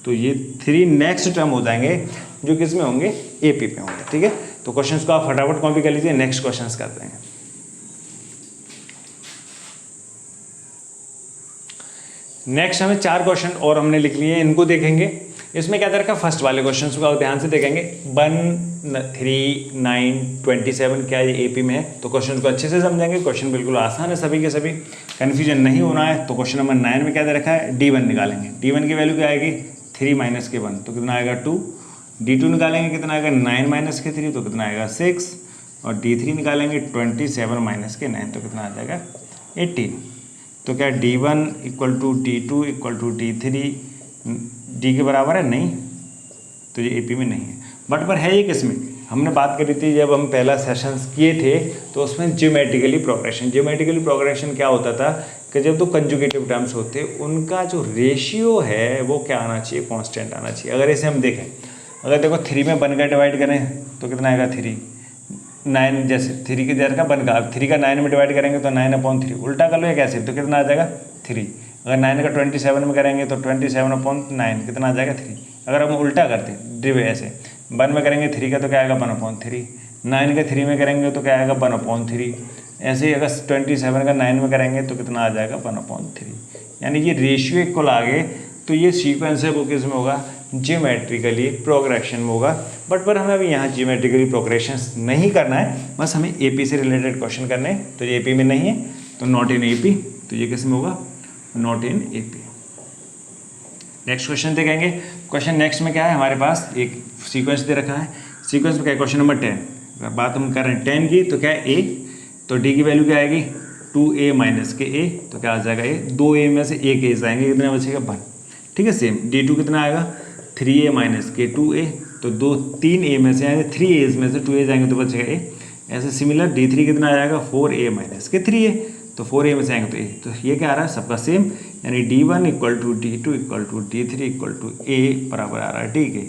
A: तो ये 3 नेक्स्ट टर्म हो जाएंगे जो किस में होंगे, AP पे होंगे। ठीक है, तो क्वेश्चंस को आप फटाफट कॉपी कर लीजिए, नेक्स्ट क्वेश्चंस करते हैं। नेक्स्ट हमें 4 क्वेश्चन और हमने लिख लिए, इनको देखेंगे। इसमें क्या दे रखा है, फर्स्ट वाले क्वेश्चन को ध्यान से देखेंगे। 1 3 9 27 क्या ये AP में है, तो क्वेश्चन को अच्छे से समझेंगे। क्वेश्चन बिल्कुल आसान है, सभी के सभी, कन्फ्यूजन नहीं होना है। तो क्वेश्चन नंबर 9 में क्या दे रखा है, D1 निकालेंगे। D1 की वैल्यू क्या आएगी, 3 माइनस के 1 तो कितना आएगा 2। D2 निकालेंगे, कितना आएगा 9 माइनस के 3 तो कितना आएगा 6। और D3 निकालेंगे 27 माइनस के 9 तो कितना आ जाएगा 18। तो क्या D1 equal to D2 equal to D3 D के बराबर है, नहीं, तो ये AP में नहीं है। बट पर है ये किस में, हमने बात करी थी जब हम पहला सेशंस किए थे तो उसमें ज्योमेट्रिकली प्रोग्रेशन क्या होता था कि जब तो कंजुगेटिव टर्म्स होते उनका जो रेशियो है वो क्या आना चाहिए, कांस्टेंट आना चाहिए। अगर इसे हम देखें, अगर देखो 3 में 1 का डिवाइड करें तो कितना आएगा 3, 9 जैसे 3 के जैसे का 1 का, अब 3 का 9 में डिवाइड करेंगे तो 9/3, उल्टा कर लो या कैसे, तो कितना आ जाएगा 3। अगर 9 का 27 में करेंगे तो 27/9 कितना आ जाएगा 3। अगर हम उल्टा करते डिव ऐसे 1 में करेंगे 3 का तो क्या आएगा 1/3, 9 का 3 में करेंगे तो क्या आएगा 1/3। ऐसे ही अगर 27 का 9 में करेंगे तो कितना आ जाएगा 1/3। यानी ये रेशियो इक्वल आ गए, तो ये सीक्वेंस है वो किस में होगा, ज्योमेट्रिकली प्रोग्रेशन में होगा। बट पर हमें अभी यहाँ ज्योमेट्रिकली प्रोग्रेशन नहीं करना है, बस हमें AP से रिलेटेड क्वेश्चन करने हैं। तो ये AP में नहीं है तो नॉट इन AP, तो ये किस में होगा, not in AP। Next question देखेंगे। क्वेश्चन नेक्स्ट में क्या है, हमारे पास एक सीक्वेंस दे रखा है। सीक्वेंस में क्या है, क्वेश्चन नंबर 10, अगर बात हम कर रहे हैं 10 की, तो क्या है A, तो D की वैल्यू क्या आएगी 2A माइनस के A, तो क्या आ जाएगा A, 2A में से एक A आएंगे, कितना बचेगा 1। ठीक है, सेम D2 कितना आएगा 3A माइनस के 2A, तो 3A में से यानी 3A में से 2A जाएंगे तो बचेगा A। ऐसे सिमिलर D3 कितना आ जाएगा 4A माइनस के 3A, तो 4A में से आएंगे तो A। तो ये क्या आ रहा है सबका सेम, यानी D1 equal to D2 equal to D3 equal to A बराबर आ रहा है D के।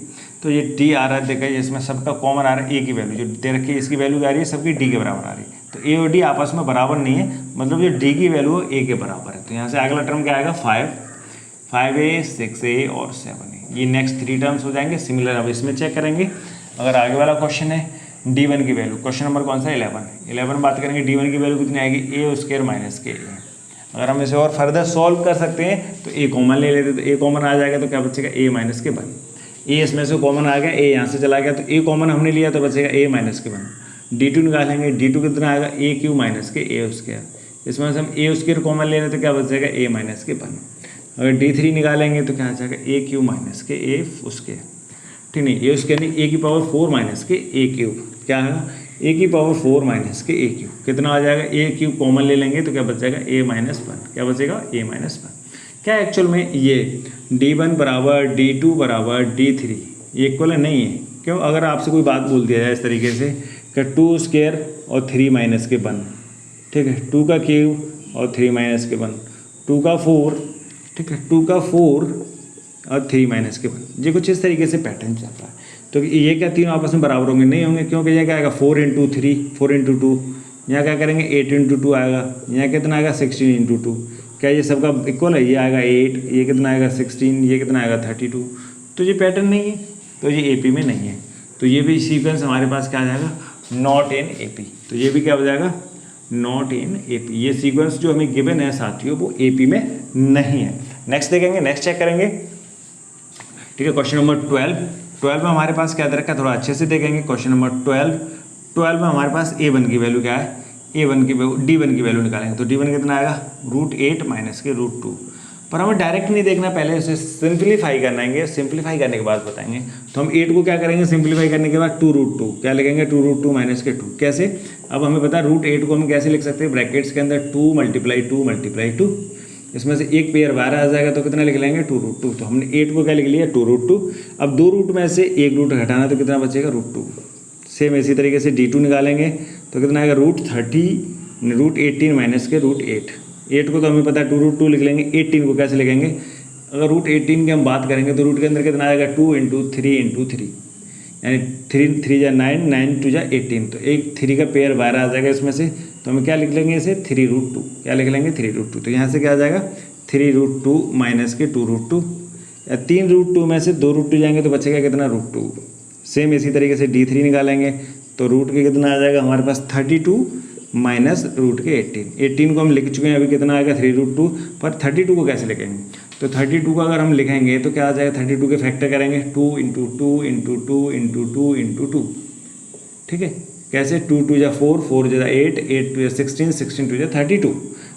A: तो ये D आ रहा है, देखा इसमें सबका कॉमन आ रहा है A की वैल्यू जो दे रखी है, इसकी वैल्यू आ रही है सबकी D के बराबर आ रही है। तो A और D आपस में बराबर नहीं है, मतलब जो D की वैल्यू A के बराबर है। तो यहाँ से अगला टर्म क्या आएगा 5A 6A और 7A, ये नेक्स्ट 3 टर्म्स हो जाएंगे। सिमिलर अब इसमें चेक करेंगे। अगर आगे वाला क्वेश्चन है D1 की वैल्यू, क्वेश्चन नंबर कौन सा है 11 बात करेंगे, D1 की वैल्यू कितनी आएगी A² माइनस के A। अगर हम इसे और फर्दर सॉल्व कर सकते हैं तो A कॉमन ले लेते, तो A कॉमन आ जाएगा तो क्या बचेगा A माइनस के 1। A इसमें से कॉमन आ गया, A यहाँ से चला गया तो A कॉमन हमने लिया तो बचेगा A माइनस के 1। D2 निकालेंगे, D2 कितना आएगा A³ माइनस के A², इसमें से हम A² कॉमन ले लेते तो क्या बचेगा A माइनस के 1। अगर D3 निकालेंगे तो क्या आ जाएगा A³ माइनस के A², ठीक नहीं, A² नहीं A की पावर 4 माइनस के A³, क्या आएगा A की पावर 4 माइनस के A³ कितना आ जाएगा, A³ कॉमन ले लेंगे तो क्या बच जाएगा A माइनस 1, क्या बचेगा A माइनस 1। क्या एक्चुअल में ये D1 बराबर D2 बराबर D3 ये इक्वल नहीं है, क्यों, अगर आपसे कोई बात बोल दिया जाए इस तरीके से कि 2² और 3 माइनस के 1, ठीक है, 2 का क्यूब और 3 माइनस के 1, 2 का 4, ठीक है, 2 का 4 और 3 माइनस के 1, ये कुछ इस तरीके से पैटर्न चल रहा है। तो ये क्या तीनों आपस में बराबर होंगे, नहीं होंगे, क्योंकि ये क्या आएगा 4 × 3 4 × 2, यहाँ क्या करेंगे 8 × 2 आएगा, यहाँ कितना आएगा 16 × 2, क्या ये सबका इक्वल है, ये आएगा 8, ये कितना आएगा 16, ये कितना आएगा 32। तो ये पैटर्न नहीं है, तो ये AP में नहीं है। तो ये भी सीक्वेंस हमारे पास क्या आ जाएगा, नॉट इन AP। तो ये भी क्या हो जाएगा, नॉट इन AP। ये सीक्वेंस जो हमें गिवन है साथियों वो AP में नहीं है। नेक्स्ट देखेंगे, नेक्स्ट चेक करेंगे, ठीक है। क्वेश्चन नंबर 12 में हमारे पास क्या दे रखा है, थोड़ा अच्छे से देखेंगे। क्वेश्चन नंबर 12 में हमारे पास A1 की वैल्यू क्या है, D1 की वैल्यू निकालेंगे तो D1 कितना आएगा √8 माइनस के √2। पर हमें डायरेक्ट नहीं देखना, पहले इसे सिंप्लीफाई करना, सिंप्लीफाई करने के बाद बताएंगे। तो हम 8 को क्या करेंगे, सिंप्लीफाई करने के बाद 2√2 क्या लिखेंगे 2√2 माइनस के 2। कैसे, अब हमें पता है √8 को हम कैसे लिख सकते हैं, ब्रैकेट्स के अंदर 2 × 2 इसमें से एक पेयर 12 आ जाएगा तो कितना लिख लेंगे 2√2। तो हमने 8 को क्या लिख लिया 2√2। अब 2 रूट में से एक रूट घटाना तो कितना बचेगा √2। सेम इसी तरीके से D2 निकालेंगे तो कितना आएगा √18 माइनस के √8। 8 को तो हमें पता है 2√2 लिख लेंगे, 18 को कैसे लिखेंगे, अगर √18 की हम बात करेंगे तो रूट के अंदर कितना आएगा 2 × 3 यानी 3 3 9 9 2 18। तो एक 3 का पेयर 12 आ जाएगा इसमें से, तो हमें क्या लिख लेंगे इसे 3√2, क्या लिख लेंगे 3√2। तो यहाँ से क्या आ जाएगा 3√2 माइनस के 2√2, या 3√2 में से 2√2 जाएंगे तो बचेगा कितना √2। सेम इसी तरीके से D3 निकालेंगे तो रूट के कितना आ जाएगा हमारे पास 32 माइनस रूट के 18 को हम लिख चुके हैं, अभी कितना आएगा 3√2, पर 32 को कैसे लिखेंगे, तो 32 का अगर हम लिखेंगे तो क्या आ जाएगा, 32 के फैक्टर करेंगे 2 इंटू 2 इंटू 2 इंटू 2 इंटू 2, ठीक है। कैसे, 2 2 जा 4, 4 जा 8, 8 2 जा 16, 16 2 जा 32।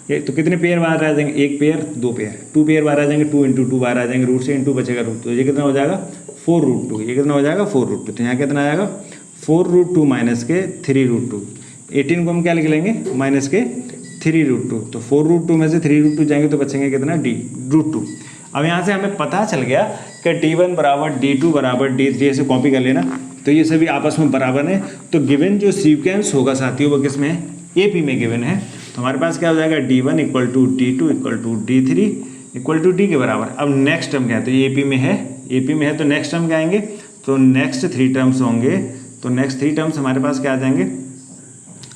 A: ये तो कितने पेयर बाहर आ जाएंगे, एक पेयर, दो पेयर, 2 पेयर बाहर आ जाएंगे, 2 इंटू 2 बाहर आ जाएंगे, रूट से इंटू बचेगा रूट, तो ये कितना हो जाएगा 4 रूट 2, ये कितना हो जाएगा 4 रूट 2। तो यहाँ कितना आएगा 4 रूट 2 माइनस के 3 रूट 2। 18 को हम क्या लिख लेंगे, माइनस के 3 रूट 2, तो 4 रूट 2 में से 3 रूट 2 जाएंगे तो बचेंगे कितना डी रूट 2। अब यहाँ से हमें पता चल गया कि D1 बराबर D2 बराबर D3, ऐसे कॉपी कर लेना, तो ये सभी आपस में बराबर है। तो गिवन जो सीक्वेंस होगा साथियों वो किस में है, AP में गिवन है। तो हमारे पास क्या हो जाएगा, D1 equal to D2 equal to D3 equal to D के बराबर। अब नेक्स्ट टर्म क्या है, तो ये AP में है, AP में है तो नेक्स्ट टर्म क्या आएंगे, तो नेक्स्ट 3 टर्म्स होंगे, तो नेक्स्ट 3 टर्म्स हमारे पास क्या आ जाएंगे।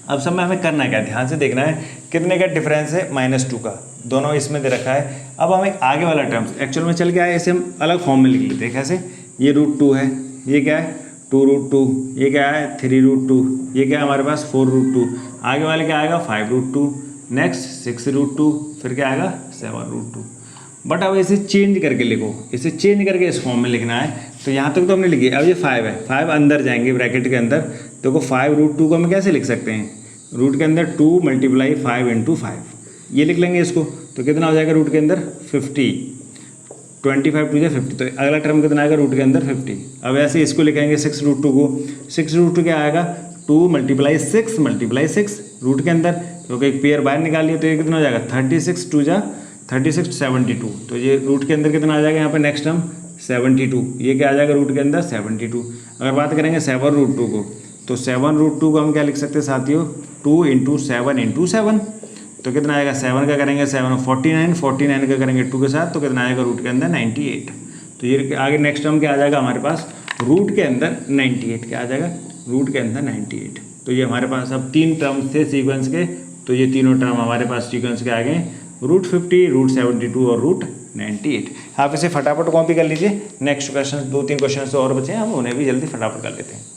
A: अब सब में हमें करना क्या है, ध्यान से देखना है, कितने का डिफरेंस है, -2 का, दोनों इसमें दे रखा है। अब हमें आगे वाला टर्म्स एक्चुअल में चल के आए, ऐसे हम अलग फॉर्म में लिख लेते हैं। कैसे, ये रूट 2 है, ये क्या है 2 रूट 2, ये क्या है 3 रूट 2, ये क्या है हमारे पास 4 रूट 2, आगे वाले क्या आएगा 5 रूट 2, नेक्स्ट 6 रूट 2, फिर क्या आएगा 7 रूट 2। बट अब इसे चेंज करके लिखो, इसे चेंज करके इस फॉर्म में लिखना है। तो यहाँ तक तो हमने लिखी, अब ये 5 है, 5 अंदर जाएंगे ब्रैकेट के अंदर, देखो 5 रूट 2 को हम कैसे लिख सकते हैं, रूट के अंदर 2 मल्टीप्लाई 5 इंटू 5, ये लिख लेंगे इसको, तो कितना हो जाएगा रूट के अंदर 50, 25 2 जा 50, तो अगला टर्म कितना आएगा रूट के अंदर 50। अब ऐसे इसको लिखेंगे 6 रूट 2 को, 6 रूट 2 क्या आएगा 2 मल्टीप्लाई 6 रूट के अंदर, क्योंकि एक पेयर बाहर निकाल लिया तो ये कितना हो जाएगा 36 2 जा 36 72, तो ये रूट के अंदर कितना आ जाएगा यहाँ पे नेक्स्ट टर्म 72, ये क्या आ जाएगा रूट के अंदर 72। अगर बात करेंगे 7 रूट 2 को, तो 7 रूट 2 को हम क्या लिख सकते हैं साथियों, 2 इंटू 7 इंटू 7, तो कितना आएगा 7 का करेंगे 7 49, 49 का करेंगे 2 के साथ, तो कितना आएगा रूट के अंदर 98। तो ये आगे नेक्स्ट टर्म क्या आ जाएगा हमारे पास, रूट के अंदर 98 क्या आ जाएगा, रूट के अंदर 98। तो ये हमारे पास अब 3 टर्म्स थे सीक्वेंस के, तो ये तीनों टर्म हमारे पास सीक्वेंस के आ गए, रूट 50, रूट 72 और रूट 98। आप इसे फटाफट कॉपी कर लीजिए। नेक्स्ट क्वेश्चन 2-3 क्वेश्चन और बचे हैं, हम उन्हें भी जल्दी फटाफट कर लेते हैं।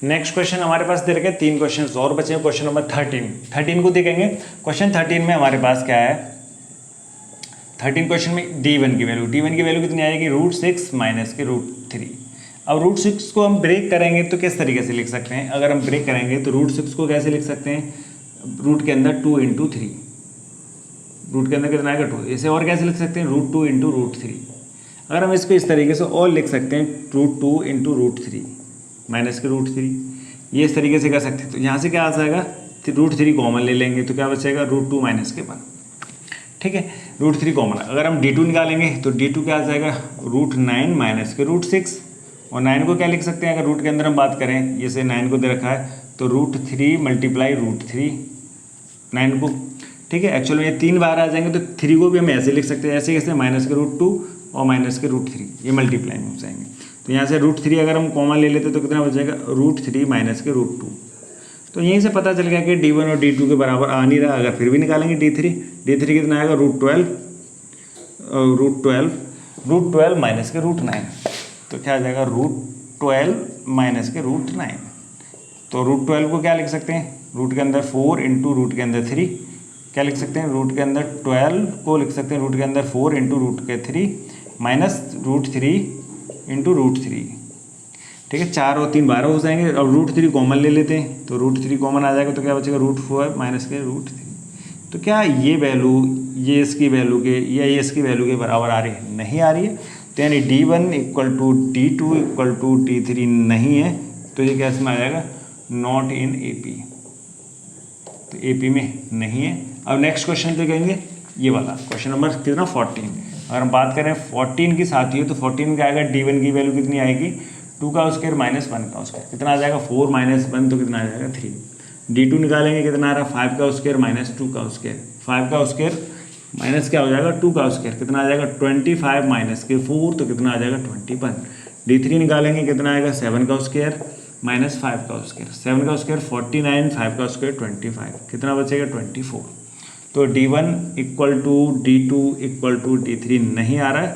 A: नेक्स्ट क्वेश्चन हमारे पास दे रखे 3 क्वेश्चन और बचे हैं। क्वेश्चन नंबर 13 को देखेंगे। क्वेश्चन 13 में हमारे पास क्या है, 13 क्वेश्चन में D1 की वैल्यू कितनी आएगी, रूट 6 माइनस के रूट 3। अब रूट 6 को हम ब्रेक करेंगे तो किस तरीके से लिख सकते हैं, अगर हम ब्रेक करेंगे तो रूट 6 को कैसे लिख सकते हैं, रूट के अंदर 2 इंटू 3, रूट के अंदर कितना आएगा 2, इसे और कैसे लिख सकते हैं रूट 2 इंटू रूट 3। अगर हम इसको इस तरीके से और लिख सकते हैं रूट 2 इंटू रूट 3 माइनस के रूट 3, ये इस तरीके से कर सकते हैं। तो यहाँ से क्या आ जाएगा, रूट 3 कॉमन ले लेंगे तो क्या बचेगा रूट 2 माइनस के 1, ठीक है, रूट 3 कॉमन। अगर हम D2 निकालेंगे तो D2 क्या आ जाएगा, रूट 9 माइनस के रूट 6, और 9 को क्या लिख सकते हैं, अगर रूट के अंदर हम बात करें, जैसे 9 को दे रखा है तो रूट 3 मल्टीप्लाई रूट 3 9 को, ठीक है। एक्चुअली ये 3 बार आ जाएंगे तो 3 को भी हम ऐसे लिख सकते हैं, ऐसे कैसे माइनस के रूट 2 और माइनस के रूट 3, ये मल्टीप्लाई में हो जाएंगे। तो यहाँ से रूट 3 अगर हम कॉमन ले लेते तो कितना बचेगा रूट 3 माइनस के रूट 2। तो यहीं से पता चल गया कि D1 और D2 के बराबर आ नहीं रहा। अगर फिर भी निकालेंगे D3 कितना आएगा रूट 12 माइनस के रूट 9, तो क्या आ जाएगा रूट 12 माइनस के रूट 9। तो रूट 12 को क्या लिख सकते हैं, रूट के अंदर 4 इंटू रूट के अंदर 3, क्या लिख सकते हैं रूट के अंदर 12 को लिख सकते हैं रूट के अंदर 4 इंटू रूट के 3 माइनस रूट 3 इंटू रूट 3, ठीक है। 4 और 3 12 हो जाएंगे। अब रूट 3 कॉमन ले लेते हैं तो रूट 3 कॉमन आ जाएगा, तो क्या बचेगा रूट 4 माइनस के रूट 3। तो क्या ये वैल्यू ये इसकी वैल्यू के या ये इसकी वैल्यू के बराबर आ रही है, नहीं आ रही है। तो यानी D1 equal to D2 equal to D3 नहीं है, तो ये क्या इसमें आ जाएगा नॉट इन AP, तो AP में नहीं है। अब नेक्स्ट क्वेश्चन देखेंगे, ये वाला क्वेश्चन नंबर कितना 14। अगर हम बात करें 14 की साथ ही, तो 14 में क्या आएगा, D1 की वैल्यू कितनी आएगी 2 का स्क्वायर माइनस 1 का स्क्वायर, कितना आ जाएगा 4 माइनस 1, तो कितना आ जाएगा 3। D2 निकालेंगे कितना आ रहा है 5 का स्क्वायर माइनस 2 का स्क्वायर, 5 का स्क्वायर माइनस क्या हो जाएगा 2 का स्क्वायर, कितना आ जाएगा 25 माइनस के 4, तो कितना आ जाएगा 21। D3 निकालेंगे कितना आएगा 7 का स्क्वायर माइनस 5 का स्क्वायर, 7 का स्क्वायर 49, 5 का स्क्वायर 25, कितना बचेगा 24। तो D1 equal to D2 equal to D3 नहीं आ रहा है,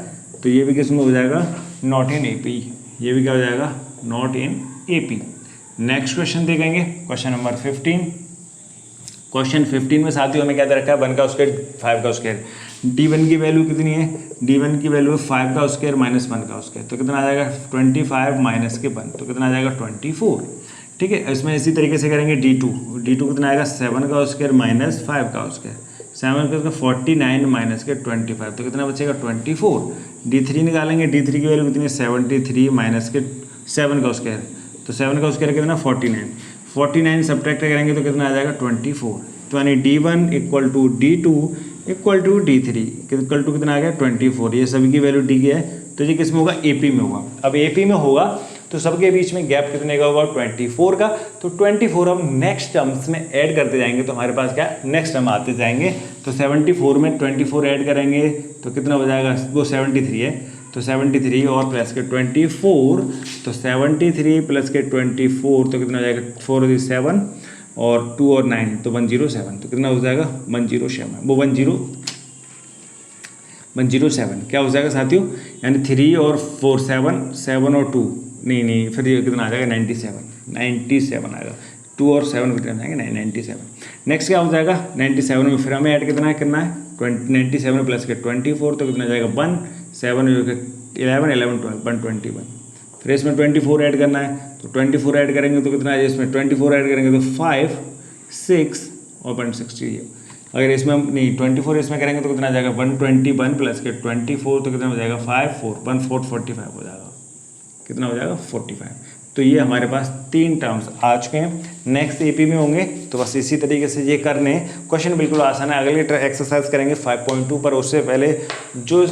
A: तो ये भी किसमें हो जाएगा नॉट इन AP, ये भी क्या हो जाएगा not in AP। Next question देखेंगे, क्वेश्चन नंबर 15। क्वेश्चन 15 में साथियों हमें क्या दे रखा है, 1 का स्क्वायर 5 का स्क्वायर। D1 की वैल्यू कितनी है, D1 की वैल्यू है 5 का स्क्वायर माइनस 1 का स्क्वायर, तो कितना आ जाएगा 25 माइनस के 1, तो कितना आ जाएगा 24। ठीक है, इसमें इसी तरीके से करेंगे D2 कितना आएगा 7 का स्क्वायर माइनस 5 का स्क्वायर, 7 का 49 माइनस के 25, तो कितना बचेगा 24। D3 निकालेंगे, D3 की वैल्यू कितनी है 73 माइनस के 7 का स्क्वायर, तो 7 का स्क्वायर कितना 49 सब्ट्रैक्ट करेंगे तो कितना आ जाएगा 24। तो यानी D1 equal to D2 equal to D3 equal to कितना आ गया 24। ये सभी की वैल्यू दी गई है, तो ये किस में होगा, AP में होगा। अब AP में होगा तो सबके बीच में गैप कितने का होगा 24 का, तो 24 हम नेक्स्ट टर्म्स में ऐड करते जाएंगे, तो हमारे पास क्या नेक्स्ट टर्म आते जाएंगे। तो 74 में 24 ऐड करेंगे तो कितना हो जाएगा, वो 73 है, तो 73 और प्लस के 24, तो 73 प्लस के 24 तो कितना हो जाएगा 4 7 और 2 और 9 तो 107, तो कितना हो जाएगा 107, वो 107 क्या हो जाएगा साथियों, यानी 3 और 4 7 और 2 नहीं फिर ये कितना आ जाएगा 97 आएगा, 2 और 7 कितना आएगा 97। नेक्स्ट क्या हो जाएगा 97 में फिर हमें ऐड कितना करना है 97 प्लस के 24, तो कितना आ जाएगा 1 7 11 11 12 121। फिर इसमें 24 ऐड करना है, तो 24 ऐड करेंगे तो कितना है, इसमें 24 ऐड करेंगे तो 5 6 और 160। अगर इसमें हम नहीं 24 इसमें करेंगे तो कितना आ जाएगा 121 प्लस के 24, तो कितना हो जाएगा 5 4 1 4 45 हो जाएगा, कितना हो जाएगा 45। तो ये हमारे पास 3 टर्म्स आ चुके हैं, नेक्स्ट AP में होंगे, तो बस इसी तरीके से ये करने। क्वेश्चन बिल्कुल आसान है, अगले एक्सरसाइज करेंगे 5.2 पर, उससे पहले जो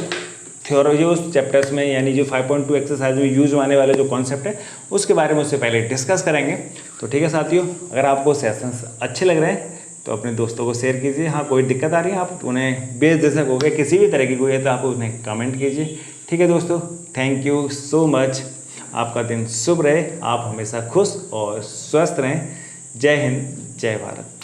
A: थ्योरी जो चैप्टर्स में यानी जो 5.2 एक्सरसाइज में यूज होने वाले जो कॉन्सेप्ट है उसके बारे में उससे पहले डिस्कस करेंगे। तो ठीक है साथियों, अगर आपको सेशंस अच्छे लग रहे हैं तो अपने दोस्तों को शेयर कीजिए। हाँ, कोई दिक्कत आ रही है आप उन्हें बेझिझक हो गए किसी भी तरह की कोई है तो आप उन्हें कमेंट कीजिए। ठीक है दोस्तों, थैंक यू सो मच, आपका दिन शुभ रहे, आप हमेशा खुश और स्वस्थ रहें। जय हिंद, जय भारत।